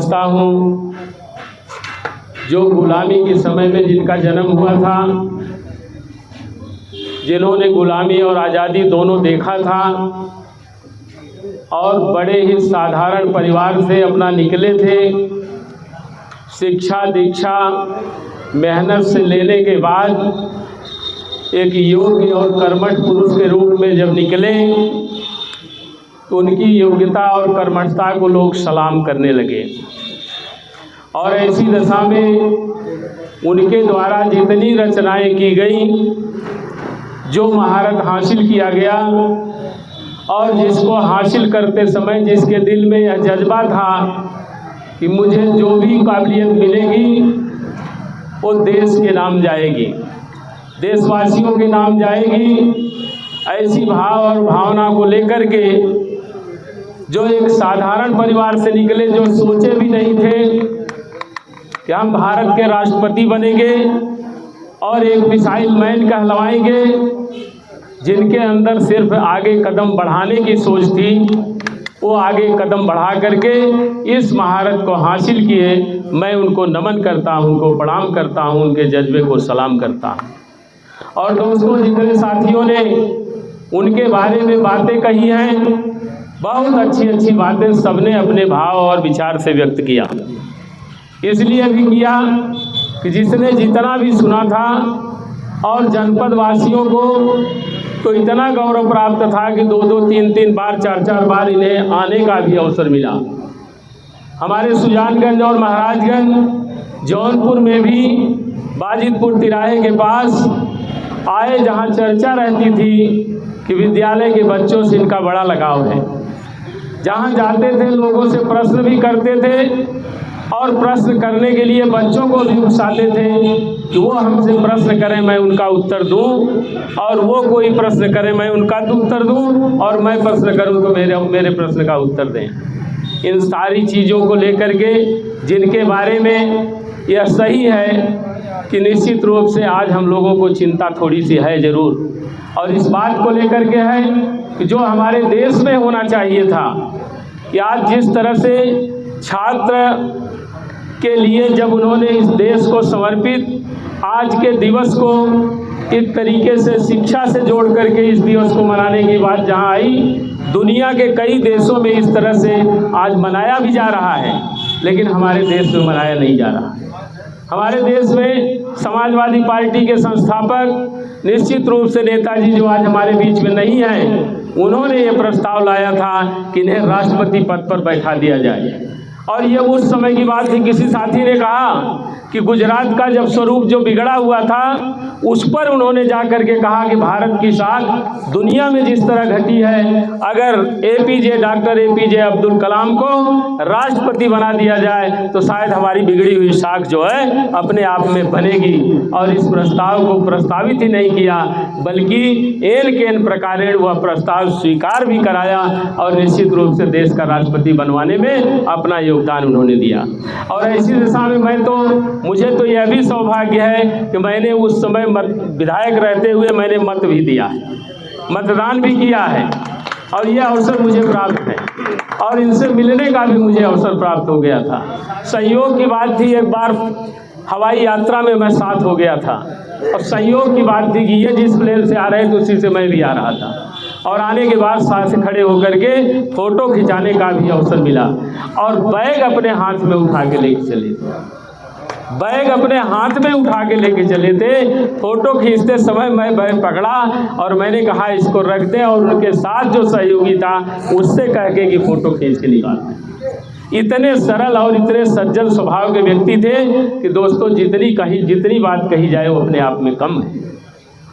समझता हूँ, जो गुलामी के समय में जिनका जन्म हुआ था, जिन्होंने गुलामी और आज़ादी दोनों देखा था और बड़े ही साधारण परिवार से अपना निकले थे, शिक्षा दीक्षा मेहनत से लेने के बाद एक योग्य और कर्मठ पुरुष के रूप में जब निकले तो उनकी योग्यता और कर्मठता को लोग सलाम करने लगे। और ऐसी दशा में उनके द्वारा जितनी रचनाएं की गई, जो महारत हासिल किया गया और जिसको हासिल करते समय जिसके दिल में यह जज्बा था कि मुझे जो भी काबिलियत मिलेगी वो देश के नाम जाएगी, देशवासियों के नाम जाएगी, ऐसी भाव और भावना को लेकर के जो एक साधारण परिवार से निकले, जो सोचे भी नहीं थे कि हम भारत के राष्ट्रपति बनेंगे और एक मिसाइल मैन कहलवाएंगे, जिनके अंदर सिर्फ आगे कदम बढ़ाने की सोच थी, वो आगे कदम बढ़ा करके इस महारत को हासिल किए। मैं उनको नमन करता हूं, उनको प्रणाम करता हूं, उनके जज्बे को सलाम करता हूं। और दोस्तों, जितने साथियों ने उनके बारे में बातें कही हैं, बहुत अच्छी अच्छी बातें सबने अपने भाव और विचार से व्यक्त किया। इसलिए भी किया कि जिसने जितना भी सुना था और जनपद वासियों को तो इतना गौरव प्राप्त था कि 2-2, 3-3 बार, 4-4 बार इन्हें आने का भी अवसर मिला। हमारे सुजानगंज और महाराजगंज, जौनपुर में भी बाजितपुर तिराहे के पास आए, जहां चर्चा रहती थी कि विद्यालय के बच्चों से इनका बड़ा लगाव है। जहां जाते थे लोगों से प्रश्न भी करते थे और प्रश्न करने के लिए बच्चों को भी उकसाते थे कि वो हमसे प्रश्न करें, मैं उनका उत्तर दूं, और वो कोई प्रश्न करे मैं उनका उत्तर दूं, और मैं प्रश्न करूं तो मेरे प्रश्न का उत्तर दें। इन सारी चीज़ों को लेकर के जिनके बारे में यह सही है कि निश्चित रूप से आज हम लोगों को चिंता थोड़ी सी है ज़रूर, और इस बात को लेकर के है कि जो हमारे देश में होना चाहिए था कि आज जिस तरह से छात्र के लिए जब उन्होंने इस देश को समर्पित आज के दिवस को एक तरीके से शिक्षा से जोड़ करके इस दिवस को मनाने की बात जहां आई, दुनिया के कई देशों में इस तरह से आज मनाया भी जा रहा है, लेकिन हमारे देश में मनाया नहीं जा रहा है। हमारे देश में समाजवादी पार्टी के संस्थापक निश्चित रूप से नेताजी, जो आज हमारे बीच में नहीं हैं, उन्होंने ये प्रस्ताव लाया था कि इन्हें राष्ट्रपति पद पर बैठा दिया जाए। और ये उस समय की बात थी, किसी साथी ने कहा कि गुजरात का जब स्वरूप जो बिगड़ा हुआ था उस पर उन्होंने जा कर के कहा कि भारत की साख दुनिया में जिस तरह घटी है, अगर डॉक्टर एपीजे अब्दुल कलाम को राष्ट्रपति बना दिया जाए तो शायद हमारी बिगड़ी हुई साख जो है अपने आप में बनेगी। और इस प्रस्ताव को प्रस्तावित ही नहीं किया, बल्कि एन के एन प्रकारेण वह प्रस्ताव स्वीकार भी कराया और निश्चित रूप से देश का राष्ट्रपति बनवाने में अपना योगदान उन्होंने दिया। और ऐसी दिशा में मुझे तो यह भी सौभाग्य है कि मैंने उस समय विधायक रहते हुए मैंने मत भी दिया है, मतदान भी किया है, और यह अवसर मुझे प्राप्त है, और इनसे मिलने का भी मुझे अवसर प्राप्त हो गया था। संयोग की बात थी, एक बार हवाई यात्रा में मैं साथ हो गया था, और संयोग की बात थी कि ये जिस प्लेन से आ रहे थे उसी से मैं भी आ रहा था, और आने के बाद साथ से खड़े होकर के फोटो खिंचाने का भी अवसर मिला। और बैग अपने हाथ में उठा के लेके चले थे, बैग अपने हाथ में उठा के लेके चले थे। फोटो खींचते समय मैं बैग पकड़ा और मैंने कहा इसको रख दें, और उनके साथ जो सहयोगी था उससे कह के कि फोटो खींच के निकाल। इतने सरल और इतने सज्जन स्वभाव के व्यक्ति थे कि दोस्तों जितनी बात कही जाए वो अपने आप में कम है।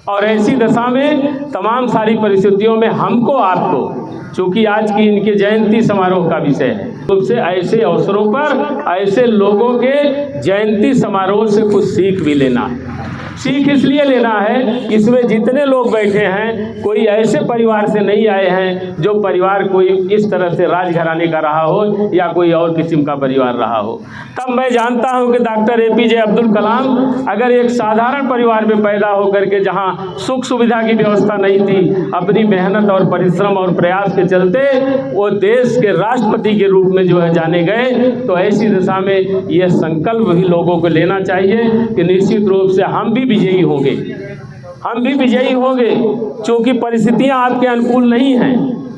और ऐसी दशा में तमाम सारी परिस्थितियों में हमको आपको, चूँकि आज की इनके जयंती समारोह का विषय है, तुमसे ऐसे अवसरों पर ऐसे लोगों के जयंती समारोह से कुछ सीख भी लेना है। सीख इसलिए लेना है, इसमें जितने लोग बैठे हैं कोई ऐसे परिवार से नहीं आए हैं जो परिवार कोई इस तरह से राजघराने का रहा हो या कोई और किस्म का परिवार रहा हो। तब मैं जानता हूं कि डॉक्टर APJ अब्दुल कलाम अगर एक साधारण परिवार में पैदा होकर के जहां सुख सुविधा की व्यवस्था नहीं थी, अपनी मेहनत और परिश्रम और प्रयास के चलते वो देश के राष्ट्रपति के रूप में जो है जाने गए, तो ऐसी दिशा में यह संकल्प भी लोगों को लेना चाहिए कि निश्चित रूप से हम भी विजयी होंगे, हम भी विजयी होंगे। क्योंकि परिस्थितियां आपके अनुकूल नहीं हैं,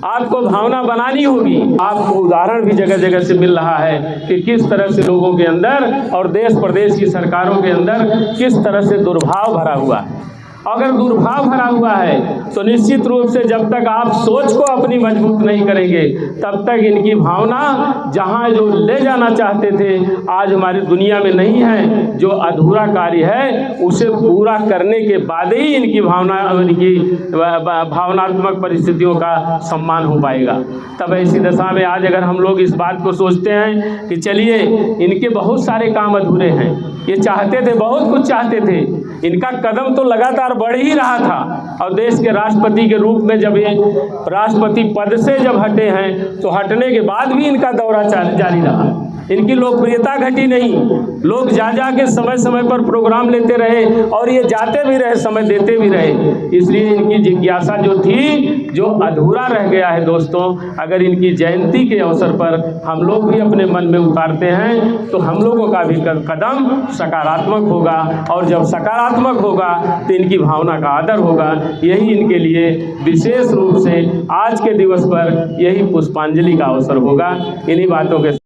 आपको भावना बनानी होगी। आपको उदाहरण भी जगह जगह से मिल रहा है कि किस तरह से लोगों के अंदर और देश प्रदेश की सरकारों के अंदर किस तरह से दुर्भाव भरा हुआ है। अगर दुर्भाव भरा हुआ है तो निश्चित रूप से जब तक आप सोच को अपनी मजबूत नहीं करेंगे, तब तक इनकी भावना जहां जो ले जाना चाहते थे आज हमारी दुनिया में नहीं है। जो अधूरा कार्य है उसे पूरा करने के बाद ही इनकी भावनात्मक परिस्थितियों का सम्मान हो पाएगा। तब ऐसी दशा में आज अगर हम लोग इस बात को सोचते हैं कि चलिए इनके बहुत सारे काम अधूरे हैं, ये चाहते थे, बहुत कुछ चाहते थे, इनका कदम तो लगातार बढ़ ही रहा था और देश के राष्ट्रपति के रूप में जब ये राष्ट्रपति पद से जब हटे हैं तो हटने के बाद भी इनका दौरा जारी रहा। इनकी लोकप्रियता घटी नहीं, लोग जा के समय समय पर प्रोग्राम लेते रहे और ये जाते भी रहे, समय देते भी रहे। इसलिए इनकी जिज्ञासा जो थी, जो अधूरा रह गया है दोस्तों, अगर इनकी जयंती के अवसर पर हम लोग भी अपने मन में उतारते हैं तो हम लोगों का भी कदम सकारात्मक होगा, और जब सकारात्मक होगा तो इनकी भावना का आदर होगा। यही इनके लिए विशेष रूप से आज के दिवस पर यही पुष्पांजलि का अवसर होगा। इन्हीं बातों के